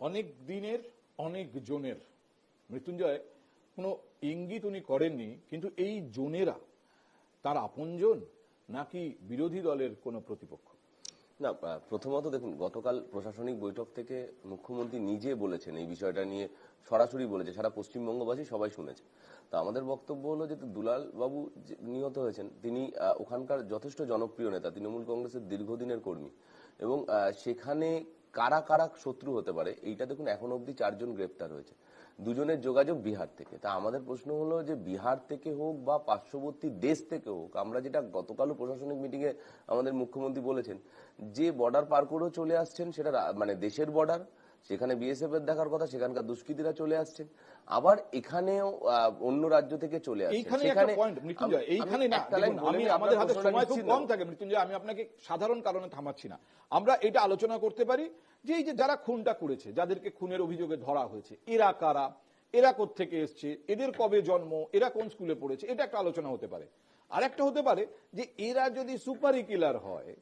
অনেক দিনের অনেক জনের মৃত্যুঞ্জয় কোনো ইঙ্গিত উনি করেননি, কিন্তু এই জনেরা তার আপনজন নাকি বিরোধী দলের কোনো প্রতিপক্ষ? না, প্রথমত দেখুন, গতকাল প্রশাসনিক বৈঠক থেকে মুখ্যমন্ত্রী নিজে বলেছেন এই বিষয়টা নিয়ে, সরাসরি বলেছে, সারা পশ্চিমবঙ্গবাসী সবাই শুনেছে। তো আমাদের বক্তব্য হলো যে দুলাল বাবু নিহত হয়েছেন, তিনি ওখানকার যথেষ্ট জনপ্রিয় নেতা, তৃণমূল কংগ্রেসের দীর্ঘদিনের কর্মী, এবং সেখানে কারা কারা শত্রু হতে পারে এইটা দেখুন, এখন অবধি 4 জন গ্রেপ্তার হয়েছে, 2 জনের যোগাযোগ বিহার থেকে। তা আমাদের প্রশ্ন হলো যে বিহার থেকে হোক বা পার্শ্ববর্তী দেশ থেকে হোক, আমরা যেটা গতকালও প্রশাসনিক মিটিং এ আমাদের মুখ্যমন্ত্রী বলেছেন, যে বর্ডার পার করেও চলে আসছেন, সেটা মানে দেশের বর্ডার, সেখানে বিএসএফ এর দেখার কথা, সেখানকার দুষ্কৃতীরা চলে আসছেন, আবার এখানেও অন্য রাজ্য থেকে চলে আসছেন। সেখানে মৃত্যুঞ্জয়, এইখানে না, আমাদের হাতে সময় খুব কম থাকে মৃত্যুঞ্জয়, আমি আপনাকে সাধারণ কারণে থামাচ্ছি না। আমরা এটা আলোচনা করতে পারি যে এই যে যারা খুনটা করেছে, যাদেরকে খুনের অভিযোগে ধরা হয়েছে, এরা কারা, এরা কোত্থেকে এসছে, এদের কবে জন্ম, এরা কোন স্কুলে পড়েছে, এটা একটা আলোচনা হতে পারে। আর একটা হতে পারে যে এরা যদি সুপারি কিলার হয়,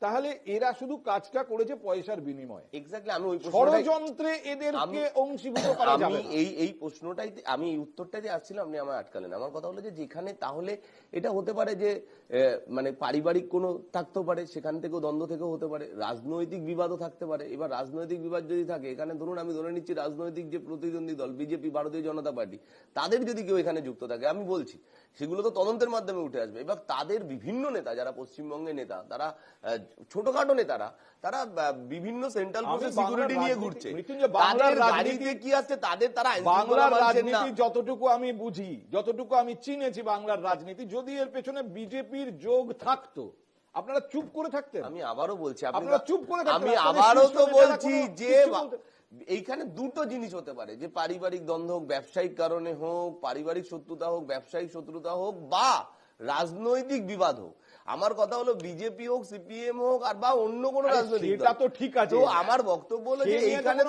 তাহলে এরা শুধু কাজটা করেছে পয়সার বিনিময়ে। এক্স্যাক্টলি, আমি ওই ষড়যন্ত্রে এদেরকে অংশীভূত করা যাবে না। এই প্রশ্নটাই আমি এই উত্তরটাই যে আসছিলাম, আপনি আমার আটকালেন। আমার কথা হলো যে যেখানে তাহলে এটা হতে পারে যে মানে পারিবারিক কোনো থাকতেও পারে, সেখান থেকেও দ্বন্দ্ব থেকেও হতে পারে, রাজনৈতিক বিবাদও থাকতে পারে। এবার রাজনৈতিক বিবাদ যদি থাকে, এখানে ধরুন আমি ধরে নিচ্ছি রাজনৈতিক যে প্রতিদ্বন্দ্বী দল বিজেপি, ভারতীয় জনতা পার্টি, তাদের যদি কেউ এখানে যুক্ত থাকে, আমি বলছি সেগুলো তো তদন্তের মাধ্যমে উঠে আসবে। এবার তাদের বিভিন্ন নেতা, যারা পশ্চিমবঙ্গের নেতা, তারা ছোটখাটো নেতারা, তারা বিভিন্ন সেন্ট্রাল ফোর্সের সিকিউরিটি নিয়ে ঘুরছে। বাংলার রাজনীতিতে কি আছে তাদের, তারা বাংলার রাজনীতি যতটুকু আমি বুঝি, যতটুকু আমি চিনেছি বাংলার রাজনীতি, যদি এর পেছনে বিজেপির যোগ থাকতো, আপনারা চুপ করে থাকতেন? আমি আবারও বলছি, আপনারা চুপ করে থাকতেন। আমি আবারও তো বলছি যে এইখানে দুটো জিনিস হতে পারে, যে পারিবারিক দ্বন্দ্ব হোক, ব্যবসায়িক কারণে হোক, পারিবারিক শত্রুতা হোক, ব্যবসায়িক শত্রুতা হোক, বা রাজনৈতিক বিবাদ হোক। আমার কথা হলো বিজেপি হোক, সিপিএম হোক, আর বা অন্য কোন রাজনৈতিক দল, এটা তো ঠিক আছে। তো আমার বক্তব্য হলো যে এইখানে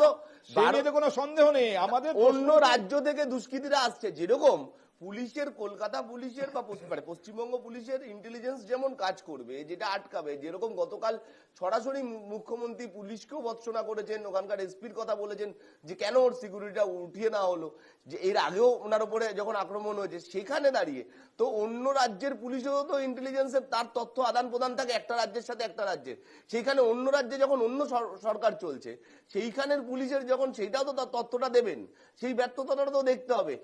তো কোনো সন্দেহ নেই, আমাদের অন্য রাজ্য থেকে দুষ্কৃতীরা আসছে। যেরকম পুলিশের, কলকাতা পুলিশের বা পশ্চিমবঙ্গ পুলিশের ইন্টেলিজেন্স যেমন কাজ করবে, যেটা আটকাবে, যেরকম গতকাল সরাসরি মুখ্যমন্ত্রী পুলিশকেও ভৎসনা করেছেন, ওখানকার এসপির কথা বলেছেন যে কেন ওর সিকিউরিটিটা উঠিয়ে নেওয়া হলো, যে এর আগেও ওনার উপরে যখন আক্রমণ হয়েছে সেখানে দাঁড়িয়ে, তো অন্য রাজ্যের পুলিশেও তো ইন্টেলিজেন্সের তার তথ্য আদান প্রদান থাকে একটা রাজ্যের সাথে একটা রাজ্যের। সেইখানে অন্য রাজ্যে যখন অন্য সরকার চলছে, সেইখানের পুলিশের যখন সেইটাও তো তার তথ্যটা দেবেন, সেই ব্যর্থতাটা তো দেখতে হবে।